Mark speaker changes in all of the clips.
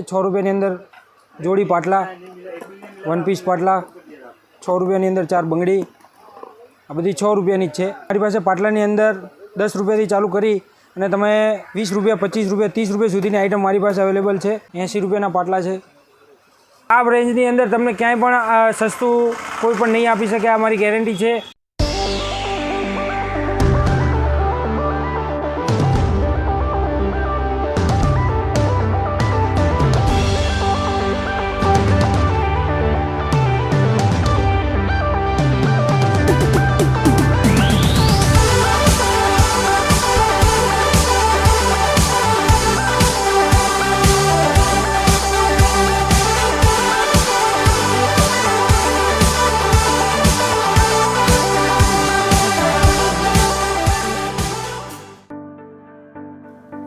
Speaker 1: 6 રૂપિયાની અંદર જોડી પાટલા, 1 પીસ પાટલા 6 રૂપિયાની અંદર 4 બંગડી, આ બધી 6 રૂપિયાની જ છે। મારી પાસે પાટલાની અંદર 10 રૂપિયાથી ચાલુ કરી અને તમે 20 રૂપિયા, 25 રૂપિયા, 30 રૂપિયા સુધીની આઈટમ મારી પાસે અવેલેબલ છે। 80 રૂપિયાના પાટલા છે। આ રેન્જની અંદર તમને ક્યાંય પણ સસ્તું કોઈ પણ નહીં આપી શકે, આ મારી ગેરંટી છે।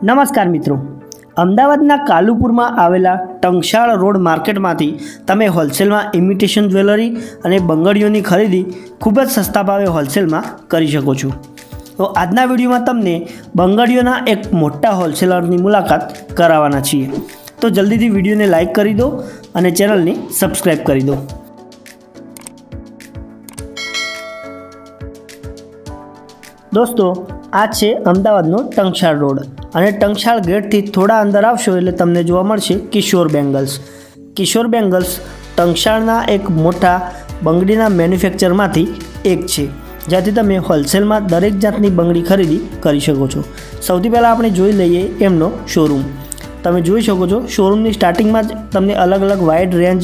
Speaker 2: નમસ્કાર મિત્રો, અમદાવાદના કાલુપુરમાં આવેલા ટંકશાળ રોડ માર્કેટમાંથી તમે હોલસેલમાં ઇમિટેશન જ્વેલરી અને બંગડીઓની ખરીદી ખૂબ જ સસ્તા ભાવે હોલસેલમાં કરી શકો છો। તો આજના વિડીયોમાં તમને બંગડીઓના એક મોટા હોલસેલરની મુલાકાત કરાવવાના છીએ। તો જલ્દીથી વિડીયોને લાઇક કરી દો અને ચેનલને સબસ્ક્રાઈબ કરી દો। દોસ્તો, આ છે અમદાવાદનો ટંકશાળ રોડ અને ટંકશાળ ગેટથી થોડા અંદર આવશો એટલે તમને જોવા મળશે કિશોર બેંગલ્સ। કિશોર બેંગલ્સ ટંકશાળના એક મોટા બંગડીના મેન્યુફેક્ચરમાંથી એક છે, જ્યાંથી તમે હોલસેલમાં દરેક જાતની બંગડી ખરીદી કરી શકો છો। સૌથી પહેલાં આપણે જોઈ લઈએ એમનો શોરૂમ। તમે જોઈ શકો છો શોરૂમની સ્ટાર્ટિંગમાં જ તમને અલગ અલગ વાઇડ રેન્જ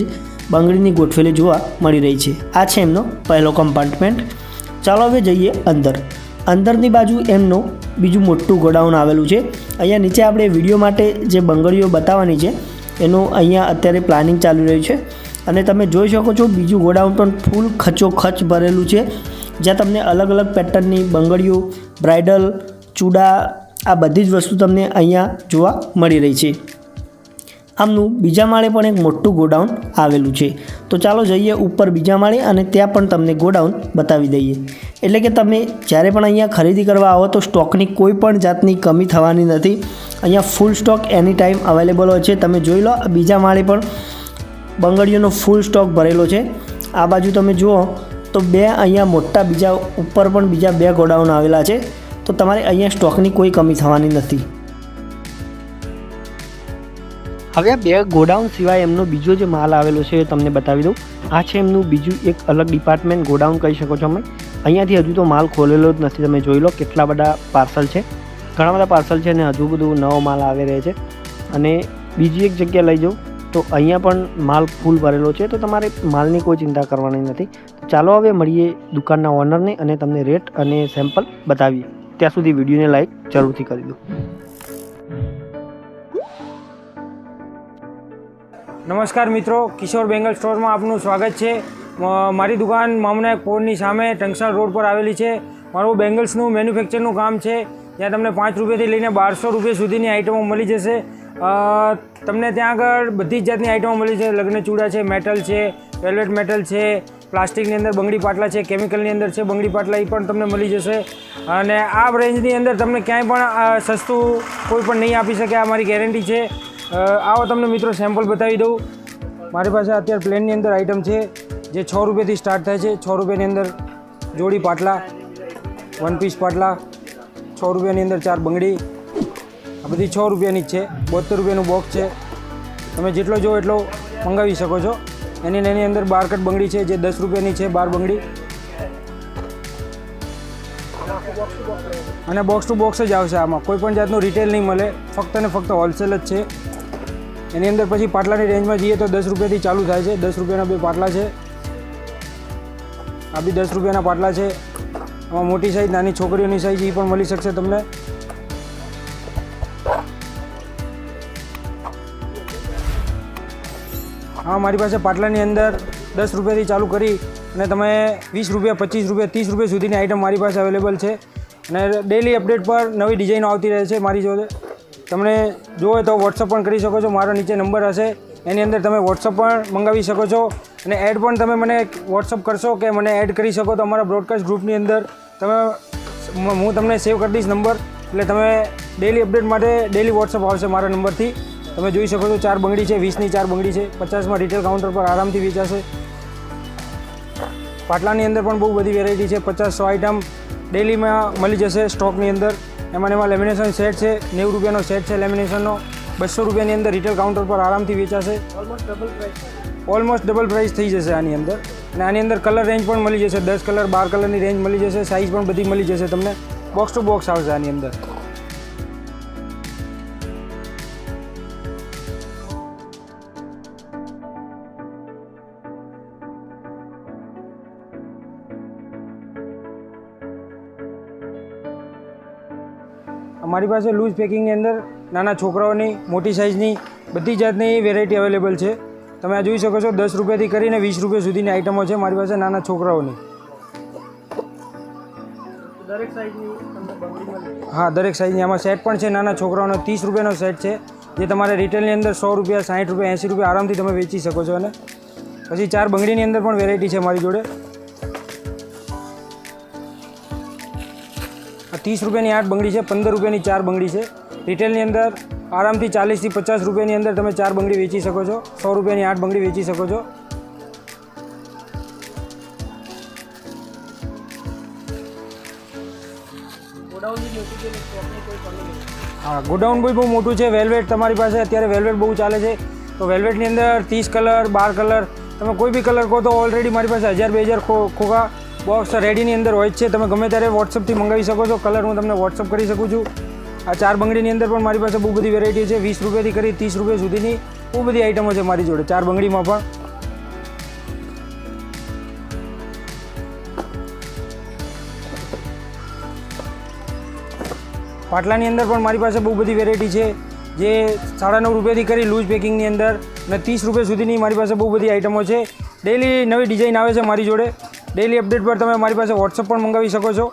Speaker 2: બંગડીની ગોઠવેલી જોવા મળી રહી છે। આ છે એમનો પહેલો કમ્પાર્ટમેન્ટ। ચાલો હવે જઈએ અંદર। અંદરની બાજુ એમનું બીજું મોટું ગોડાઉન આવેલું છે। અહીંયા નીચે આપણે વિડીયો માટે જે બંગડીઓ બતાવવાની છે એનું અહીંયા અત્યારે પ્લાનિંગ ચાલી રહ્યું છે અને તમે જોઈ શકો છો બીજું ગોડાઉન પણ ફૂલ ખચોખચ ભરેલું છે, જ્યાં તમને અલગ અલગ પેટર્નની બંગડીઓ, બ્રાઇડલ, ચૂડા, આ બધી જ વસ્તુ તમને અહીંયા જોવા મળી રહી છે। આમનું બીજા માળે પણ એક મોટું ગોડાઉન આવેલું છે। તો ચાલો જઈએ ઉપર બીજા માળે અને ત્યાં પણ તમને ગોડાઉન બતાવી દઈએ। એટલે કે તમે જ્યારે પણ અહીંયા ખરીદી કરવા આવો તો સ્ટોકની કોઈ પણ જાતની કમી થવાની નથી। અહીંયા ફૂલ સ્ટોક એની ટાઈમ અવેલેબલ હોય છે। તમે જોઈ લો, બીજા માળે પણ બંગડીઓનો ફૂલ સ્ટોક ભરેલો છે। આ બાજુ તમે જુઓ તો બે અહીંયા મોટા બીજા ઉપર પણ બીજા 2 ગોડાઉન આવેલા છે। તો તમારે અહીંયા સ્ટોકની કોઈ કમી થવાની નથી। હવે આ 2 ગોડાઉન સિવાય એમનો બીજો જે માલ આવેલો છે એ તમને બતાવી દઉં। આ છે એમનું બીજું એક અલગ ડિપાર્ટમેન્ટ ગોડાઉન કહી શકો છો અમે। અહીંયાથી હજુ તો માલ ખોલેલો જ નથી। તમે જોઈ લો કેટલા બધા પાર્સલ છે, ઘણા બધા પાર્સલ છે અને હજુ બધું નવો માલ આવી રહ્યો છે। અને બીજી એક જગ્યા લઈ જાઉં તો અહીંયા પણ માલ ફૂલ ભરેલો છે, તો તમારે માલની કોઈ ચિંતા કરવાની નથી। ચાલો હવે મળીએ દુકાનના ઓનરને અને તમને રેટ અને સેમ્પલ બતાવીએ। ત્યાં સુધી વિડીયોને લાઈક જરૂરથી કરી દો।
Speaker 1: નમસ્કાર મિત્રો, કિશોર બેંગલ સ્ટોરમાં આપનું સ્વાગત છે। મારી દુકાન મામનાયક પોળની સામે ટંકશાળ રોડ પર આવેલી છે। મારું બેંગલ્સનું મેન્યુફેક્ચરનું કામ છે, જ્યાં તમને 5 રૂપિયાથી લઈને 1200 રૂપિયા સુધીની આઇટમો મળી જશે। તમને ત્યાં આગળ બધી જ જાતની આઇટમો મળી છે। લગ્ન ચૂડા છે, મેટલ છે, વેલ્વેટ મેટલ છે, પ્લાસ્ટિકની અંદર બંગડી પાટલા છે, કેમિકલની અંદર છે બંગડી પાટલા, એ પણ તમને મળી જશે। અને આ રેન્જની અંદર તમને ક્યાંય પણ સસ્તું કોઈ પણ નહીં આપી શકે, આ મારી ગેરંટી છે। આવો તમને મિત્રો સેમ્પલ બતાવી દઉં। મારી પાસે અત્યારે પ્લેનની અંદર આઇટમ છે જે 6 રૂપિયાથી સ્ટાર્ટ થાય છે। 6 રૂપિયાની અંદર જોડી પાટલા, 1 પીસ પાટલા 6 રૂપિયાની અંદર 4 બંગડી, આ બધી 6 રૂપિયાની જ છે। 72 રૂપિયાનું બોક્સ છે। તમે જેટલો જો એટલો મંગાવી શકો છો। એની અંદર 12 કટ બંગડી છે જે 10 રૂપિયાની છે, 12 બંગડી, અને બોક્સ ટુ બોક્સ જ આવશે। આમાં કોઈ પણ જાતનું રિટેલ નહીં મળે, ફક્ત ને ફક્ત હોલસેલ જ છે। એની અંદર પછી પાટલાની રેન્જમાં જઈએ તો 10 રૂપિયાથી ચાલુ થાય છે। 10 રૂપિયાના 2 પાટલા છે, આ બી 10 રૂપિયાના પાટલા છે। આમાં મોટી સાઈઝ, નાની છોકરીઓની સાઈઝ એ પણ મળી શકશે તમને। હા, મારી પાસે પાટલાની અંદર 10 રૂપિયાથી ચાલુ કરી અને તમે 20 રૂપિયા, 25 રૂપિયા, 30 રૂપિયા સુધીની આઈટમ મારી પાસે અવેલેબલ છે। અને ડેલી અપડેટ પર નવી ડિઝાઇનો આવતી રહે છે મારી જોડે। તમને જોઈએ તો વોટ્સઅપ પણ કરી શકો છો। મારો નીચે નંબર હશે, એની અંદર તમે વોટ્સઅપ પણ મંગાવી શકો છો અને એડ પણ તમે મને વોટ્સઅપ કરશો કે મને એડ કરી શકો તો અમારા બ્રોડકાસ્ટ ગ્રુપની અંદર હું તમને સેવ કરી દઈશ નંબર। એટલે તમે ડેલી અપડેટ માટે ડેલી વોટ્સઅપ આવશે મારા નંબરથી। તમે જોઈ શકો છો 4 બંગડી છે, 20ની 4 બંગડી છે, 50માં રિટેલ કાઉન્ટર પર આરામથી વેચાશે. પાટલાની અંદર પણ બહુ બધી વેરાયટી છે, 50-100 આઇટમ ડેલીમાં મળી જશે સ્ટોકની અંદર. એમાં લેમિનેશન સેટ છે, 90 રૂપિયાનો સેટ છે લેમિનેશનનો, 200 રૂપિયાની અંદર રિટેલ કાઉન્ટર પર આરામથી વેચાશે. ઓલમોસ્ટ ડબલ પ્રાઇસ થઈ જશે આની અંદર. અને આની અંદર કલર રેન્જ પણ મળી જશે, 10 કલર 12 કલરની રેન્જ મળી જશે, સાઇઝ પણ બધી મળી જશે તમને. બોક્સ ટુ બોક્સ આવશે આની અંદર. અમારી પાસે લૂઝ પેકિંગની અંદર નાના છોકરાઓની મોટી સાઇઝની બધી જાતની વેરાયટી અવેલેબલ છે. તમે આ જોઈ શકો છો, 10 રૂપિયાથી કરીને 20 રૂપિયા સુધીની આઇટમો છે મારી પાસે નાના છોકરાઓની.
Speaker 2: દરેક સાઈઝની તમને બંગડી મળે?
Speaker 1: હા, દરેક સાઇઝની. આમાં સેટ પણ છે નાના છોકરાઓનો, 30 રૂપિયાનો સેટ છે, જે તમારે રિટેલની અંદર 100 રૂપિયા, 60 રૂપિયા, 80 રૂપિયા આરામથી તમે વેચી શકો છો. અને પછી 4 બંગડીની અંદર પણ વેરાયટી છે મારી જોડે. આ 30 રૂપિયાની 8 બંગડી છે, 15 રૂપિયાની 4 બંગડી છે. રિટેલની અંદર આરામથી 40થી 50 રૂપિયાની અંદર તમે 4 બંગડી વેચી શકો છો, 100 રૂપિયાની 8 બંગડી વેચી શકો છો. હા, ગોડાઉન બહુ મોટું છે. વેલ્વેટ તમારી પાસે અત્યારે વેલ્વેટ બહુ ચાલે છે, તો વેલ્વેટની અંદર 30 કલર 12 કલર તમે કોઈ બી કલર કહો તો ઓલરેડી મારી પાસે 1000-2000 ખોખા બોક્સ રેડીની અંદર હોય જ છે. તમે ગમે ત્યારે વોટ્સઅપથી મંગાવી શકો છો. કલર હું તમને વોટ્સઅપ કરી શકું છું. આ 4 બંગડીની અંદર પણ મારી પાસે બહુ બધી વેરાયટી છે, 20 રૂપિયાથી કરી 30 રૂપિયા સુધીની બહુ બધી આઇટમો છે મારી જોડે 4 બંગડીમાં પણ. પાટલાની અંદર પણ મારી પાસે બહુ બધી વેરાયટી છે, જે 9.5 રૂપિયાથી કરી લૂઝ પેકિંગની અંદર અને 30 રૂપિયા સુધીની મારી પાસે બહુ બધી આઇટમો છે. ડેલી નવી ડિઝાઇન આવે છે મારી જોડે. ડેલી અપડેટ પર તમે મારી પાસે વોટ્સઅપ પણ મંગાવી શકો છો.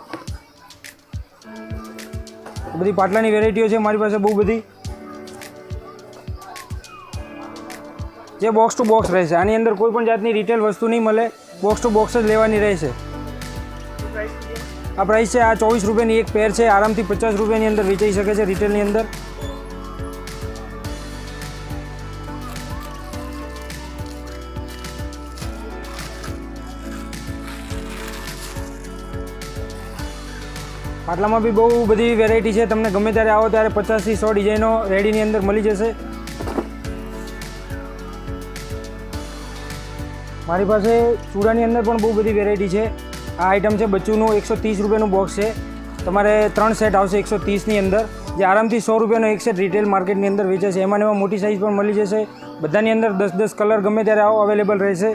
Speaker 1: બધી પાટલાની વેરાયટીઓ છે મારી પાસે બહુ બધી, જે બોક્સ ટુ બોક્સ રહેશે. આની અંદર કોઈ પણ જાતની રિટેલ વસ્તુ નહીં મળે, બોક્સ ટુ બોક્સ જ લેવાની રહેશે. આ પ્રાઇસ છે, આ 24 રૂપિયાની એક પેર છે, આરામથી 50 રૂપિયાની અંદર વેચાઈ શકે છે રિટેલની અંદર. પાટલામાં બી બહુ બધી વેરાયટી છે. તમને ગમે ત્યારે આવો ત્યારે 50થી 100 ડિઝાઇનો રેડીની અંદર મળી જશે. મારી પાસે ચૂડાની અંદર પણ બહુ બધી વેરાયટી છે. આ આઇટમ છે બચ્ચુનું, 130 રૂપિયાનું બોક્સ છે. તમારે 3 સેટ આવશે 130ની અંદર, જે આરામથી 100 રૂપિયાનો એક સેટ રિટેલ માર્કેટની અંદર વેચે છે. એમાં મોટી સાઇઝ પણ મળી જશે. બધાની અંદર 10-10 કલર ગમે ત્યારે આવો અવેલેબલ રહેશે.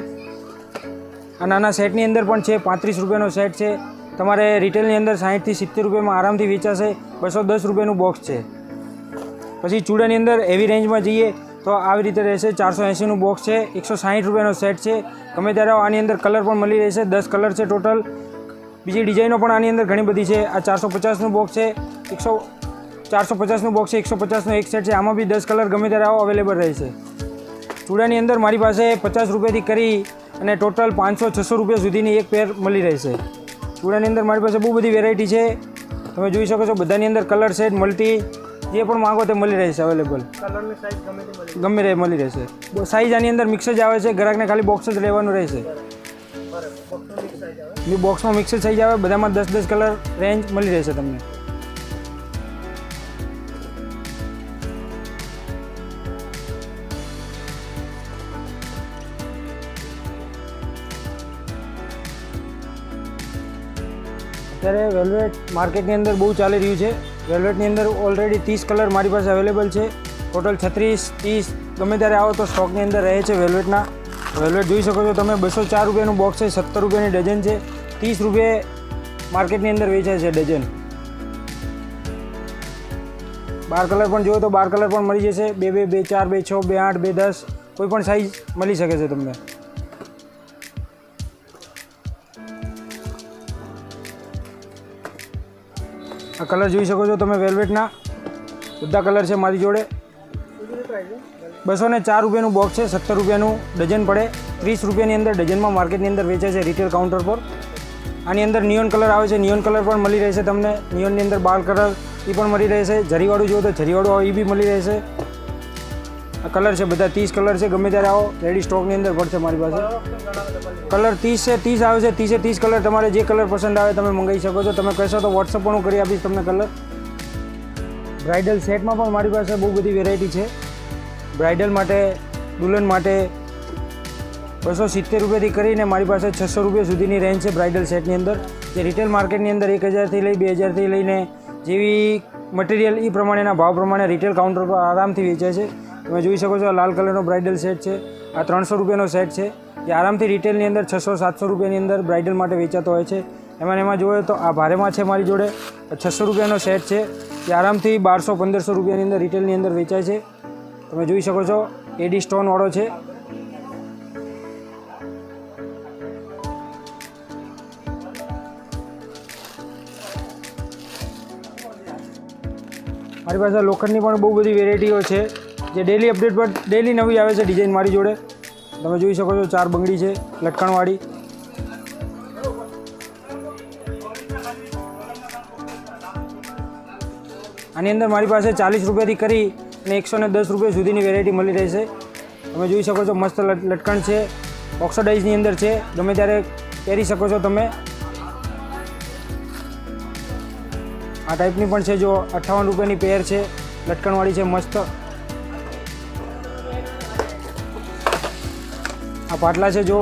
Speaker 1: આ નાના સેટની અંદર પણ છે, 35 રૂપિયાનો સેટ છે. તમારે રિટેલની અંદર 60થી 70 રૂપિયામાં આરામથી વેચાશે. 210 રૂપિયાનું બોક્સ છે. પછી ચૂડાની અંદર હેવી રેન્જમાં જઈએ તો આવી રીતે રહેશે. 480નું બોક્સ છે, 160 રૂપિયાનો સેટ છે. ગમે ત્યારે આની અંદર કલર પણ મળી રહેશે, 10 કલર છે ટોટલ. બીજી ડિઝાઇનો પણ આની અંદર ઘણી બધી છે. આ 450નું બોક્સ છે, 450નું બોક્સ છે, 150નો એક સેટ છે. આમાં બી 10 કલર ગમે ત્યારે આવો અવેલેબલ રહેશે. ચૂડાની અંદર મારી પાસે 50 રૂપિયાથી કરી અને ટોટલ 500-600 રૂપિયા સુધીની એક પેર મળી રહેશે. ચૂડાની અંદર મારી પાસે બહુ બધી વેરાયટી છે, તમે જોઈ શકો છો. બધાની અંદર કલર સેટ મલ્ટી જે પણ માગો તે મળી રહેશે અવેલેબલ.
Speaker 2: કલરની સાઈઝ
Speaker 1: ગમે તે મળી રહેશે. સાઈઝ આની અંદર મિક્સ જ આવે છે, ગ્રાહકને ખાલી બોક્સ જ લેવાનું રહેશે. બોક્સમાં મિક્સ જ સાઈઝ આવે, બધામાં 10-10 કલર રેન્જ મળી રહેશે તમને. અત્યારે વેલ્વેટ માર્કેટની અંદર બહુ ચાલી રહ્યું છે. વેલ્વેટની અંદર ઓલરેડી 30 કલર મારી પાસે અવેલેબલ છે. ટોટલ 36-30 ગમે ત્યારે આવો તો સ્ટોકની અંદર રહે છે વેલ્વેટના. વેલ્વેટ જોઈ શકો છો તમે, 204 રૂપિયાનું બોક્સ છે, 70 રૂપિયાની ડઝન છે, 30 રૂપિયે માર્કેટની અંદર વેચાય છે ડઝન. 12 કલર પણ જોઈએ તો 12 કલર પણ મળી જશે. 2-2, 2-4, 2-6, 2-8, 2-10 કોઈ પણ સાઇઝ મળી શકે છે તમને. આ કલર જોઈ શકો છો તમે, વેલ્વેટના બધા કલર છે મારી જોડે. 204 રૂપિયાનું બોક્સ છે, 70 રૂપિયાનું ડઝન પડે. 30 રૂપિયાની અંદર ડઝનમાં માર્કેટની અંદર વેચાય છે રિટેલ કાઉન્ટર પર. આની અંદર નિયોન કલર આવે છે, નિયોન કલર પણ મળી રહેશે તમને. નિયોનની અંદર 12 કલર એ પણ મળી રહેશે. જરીવાળું જોઈએ તો જરીવાળું આવે એ બી મળી રહેશે. કલર છે બધા 30 કલર છે, ગમે ત્યારે આવો રેડી સ્ટોકની અંદર પડશે મારી પાસે. કલર 30 છે, 30 આવે છે, 30 કલર. તમારે જે કલર પસંદ આવે તમે મંગાવી શકો છો. તમે કહેશો તો વોટ્સઅપ પણ હું કરી આપીશ તમને કલર. બ્રાઇડલ સેટમાં પણ મારી પાસે બહુ બધી વેરાયટી છે. બ્રાઇડલ માટે, દુલ્હન માટે 270 રૂપિયાથી કરીને મારી પાસે 600 રૂપિયા સુધીની રેન્જ છે બ્રાઇડલ સેટની અંદર. જે રિટેલ માર્કેટની અંદર 1000થી લઈ 2000થી લઈને જેવી મટીરિયલ એ પ્રમાણેના ભાવ પ્રમાણે રિટેલ કાઉન્ટર પર આરામથી વેચાય છે. તમે જોઈ શકો છો આ લાલ કલરનો બ્રાઇડલ સેટ છે. આ 300 રૂપિયાનો સેટ છે, જે આરામથી રિટેલની અંદર 600-700 રૂપિયાની અંદર બ્રાઇડલ માટે વેચાતો હોય છે. એમાં જોઈએ તો આ ભારેમાં છે મારી જોડે 600 રૂપિયાનો સેટ છે, જે આરામથી 1200-1500 રૂપિયાની અંદર રિટેલની અંદર વેચાય છે. તમે જોઈ શકો છો એડી સ્ટોનવાળો છે. મારી પાસે લોખંડની પણ બહુ બધી વેરાયટીઓ છે, જે ડેલી અપડેટ પર ડેલી નવી આવે છે ડિઝાઇન મારી જોડે. તમે જોઈ શકો છો 4 બંગડી છે લટકણવાળી. આની અંદર મારી પાસે 40 રૂપિયાથી કરી અને 110 રૂપિયા સુધીની વેરાયટી મળી રહેશે. તમે જોઈ શકો છો મસ્ત લટકણ છે, ઓક્સિડાઇઝની અંદર છે, ગમે ત્યારે પહેરી શકો છો તમે. આ ટાઈપની પણ છે, જો 58 રૂપિયાની પેર છે, લટકણવાળી છે મસ્ત. આ પાટલા છે, જો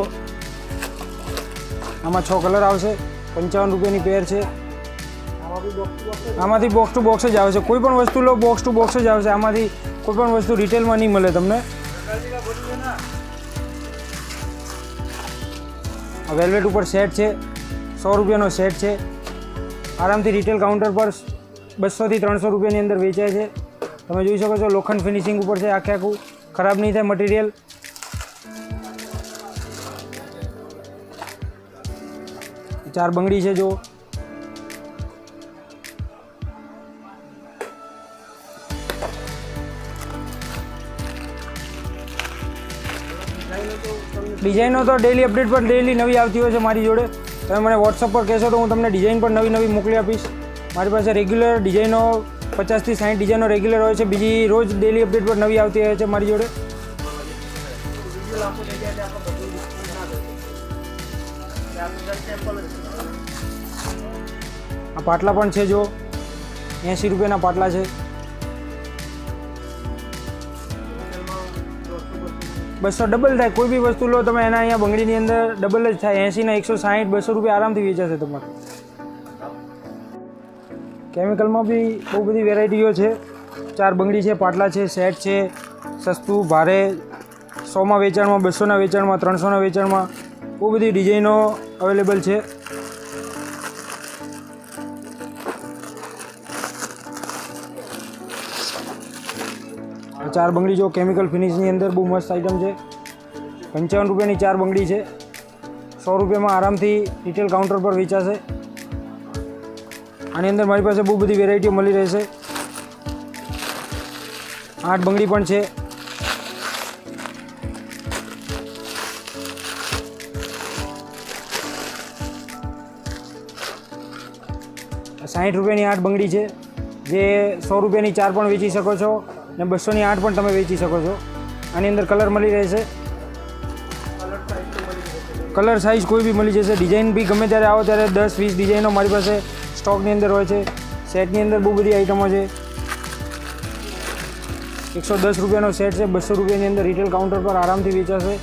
Speaker 1: આમાં 6 કલર આવશે, 55 રૂપિયાની પેર છે. આમાંથી બોક્સ ટુ બોક્સ જ આવે છે. કોઈ પણ વસ્તુ લો બોક્સ ટુ બોક્સ જ આવશે. આમાંથી કોઈ પણ વસ્તુ રિટેલમાં નહીં મળે તમને. આ વેલ્વેટ ઉપર સેટ છે, 100 રૂપિયાનો સેટ છે. આરામથી રિટેલ કાઉન્ટર પર 200થી 300 રૂપિયાની અંદર વેચાય છે. તમે જોઈ શકો છો લોખંડ ફિનિશિંગ ઉપર છે, આખું ખરાબ નહીં થાય મટીરિયલ. ચાર બંગડી છે, જો ડિઝાઇનો તો ડેલી અપડેટ પર ડેલી નવી આવતી હોય છે મારી જોડે. તમે મને વોટ્સઅપ પર કહેશો તો હું તમને ડિઝાઇન પણ નવી મોકલી આપીશ. મારી પાસે રેગ્યુલર ડિઝાઇનો 50થી 60 ડિઝાઇનો રેગ્યુલર હોય છે. બીજી રોજ ડેલી અપડેટ પર નવી આવતી હોય છે મારી જોડે. આ પાટલા પણ છે, જો 80 રૂપિયાના પાટલા છે. 200 ડબલ થાય. કોઈ બી વસ્તુ લો તમે એના અહીંયા બંગડીની અંદર ડબલ જ થાય. 80ના 160 200 રૂપિયા આરામથી વેચાશે તમારે. કેમિકલમાં બી બહુ બધી વેરાયટીઓ છે. 4 બંગડી છે, પાટલા છે, સેટ છે. સસ્તું ભારે 100માં વેચાણમાં, 200ના વેચાણમાં, 300ના વેચાણમાં બહુ બધી ડિઝાઇનો અવેલેબલ છે. આ 4 બંગડી જો કેમિકલ ફિનિશની અંદર બહુ મસ્ત આઇટમ છે. 55 રૂપિયાની 4 બંગડી છે. 100 રૂપિયામાં આરામથી રિટેલ કાઉન્ટર પર વેચાશે. આની અંદર મારી પાસે બહુ બધી વેરાયટીઓ મળી રહેશે. 8 બંગડી પણ છે. ₹60 રૂપિયાની 8 બંગડી છે, જે 100 રૂપિયાની 4 પણ વેચી શકો છો ને 200ની 8 પણ તમે વેચી શકો છો. આની અંદર કલર મળી રહેશે. કલર સાઇઝ કોઈ બી મળી જશે. ડિઝાઇન બી ગમે ત્યારે આવો ત્યારે 10-20 ડિઝાઇનો મારી પાસે સ્ટોકની અંદર હોય છે. સેટની અંદર બહુ બધી આઇટમો છે. 110 રૂપિયાનો સેટ છે, 200 રૂપિયાની અંદર રિટેલ કાઉન્ટર પર આરામથી વેચાશે.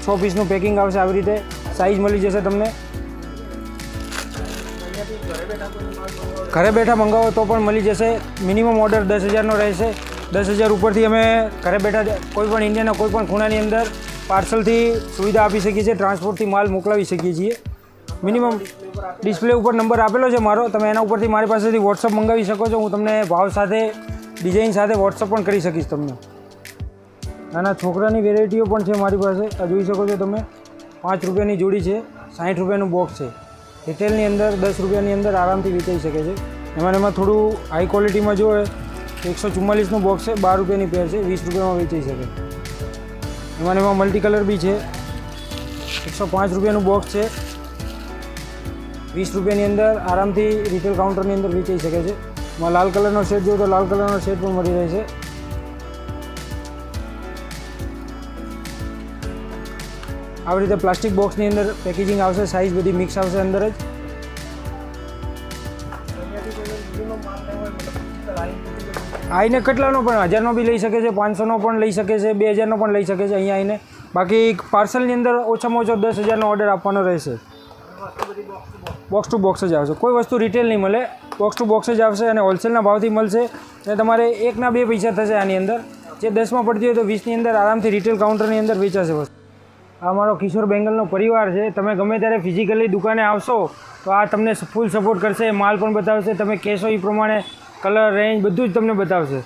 Speaker 1: 6 પીસનું પેકિંગ આવશે. આવી રીતે સાઇઝ મળી જશે તમને. ઘરે બેઠા મંગાવો તો પણ મળી જશે. મિનિમમ ઓર્ડર 10,000નો રહેશે. 10,000 ઉપરથી અમે ઘરે બેઠા કોઈ પણ ઇન્ડિયાના કોઈ પણ ખૂણાની અંદર પાર્સલથી સુવિધા આપી શકીએ છીએ. ટ્રાન્સપોર્ટથી માલ મોકલાવી શકીએ છીએ. મિનિમમ ડિસ્પ્લે ઉપર નંબર આપેલો છે મારો. તમે એના ઉપરથી મારી પાસેથી વોટ્સઅપ મંગાવી શકો છો. હું તમને ભાવ સાથે ડિઝાઇન સાથે વોટ્સઅપ પણ કરી શકીશ તમને. નાના છોકરાની વેરાયટીઓ પણ છે મારી પાસે. આ જોઈ શકો છો તમે. 5 રૂપિયાની જોડી છે, 60 રૂપિયાનું બોક્સ છે. રિટેલની અંદર 10 રૂપિયાની અંદર આરામથી વેચાઈ શકે છે. એમાં થોડું હાઈ ક્વોલિટીમાં જોઈએ તો 144નું બોક્સ છે, 12 રૂપિયાની પેર છે, 20 રૂપિયામાં વેચાઈ શકે. એમાં મલ્ટી કલર બી છે. 105 રૂપિયાનું બોક્સ છે, 20 રૂપિયાની અંદર આરામથી રિટેલ કાઉન્ટરની અંદર વેચાઈ શકે છે. એમાં લાલ કલરનો સેટ જોઈએ તો લાલ કલરનો સેટ પણ મળી રહેશે. આવી રીતે પ્લાસ્ટિક બોક્સની અંદર પેકેજિંગ આવશે, સાઇઝ બધી મિક્સ આવશે અંદર જ. આઈને કેટલાનો પણ 1000નો બી લઈ શકે છે, 500નો પણ લઈ શકે છે, 2000નો પણ લઈ શકે છે અહીંયા આવીને. બાકી પાર્સલની અંદર ઓછામાં ઓછો 10,000નો ઓર્ડર આપવાનો રહેશે. બોક્સ ટુ બોક્સ જ આવશે, કોઈ વસ્તુ રિટેલ નહીં મળે, બોક્સ ટુ બોક્સ જ આવશે અને હોલસેલના ભાવથી મળશે. અને તમારે 1ના 2 પૈસા થશે આની અંદર. જે 10માં પડતી હોય તો 20ની અંદર આરામથી રિટેલ કાઉન્ટરની અંદર વેચાશે વસ્તુ. આ મારો કિશોર બેંગલનો પરિવાર છે. તમે ગમે ત્યારે ફિઝિકલી દુકાને આવશો તો આ તમને ફૂલ સપોર્ટ કરશે, માલ પણ બતાવશે, તમે કહેશો એ પ્રમાણે કલર રેન્જ બધું જ તમને બતાવશે.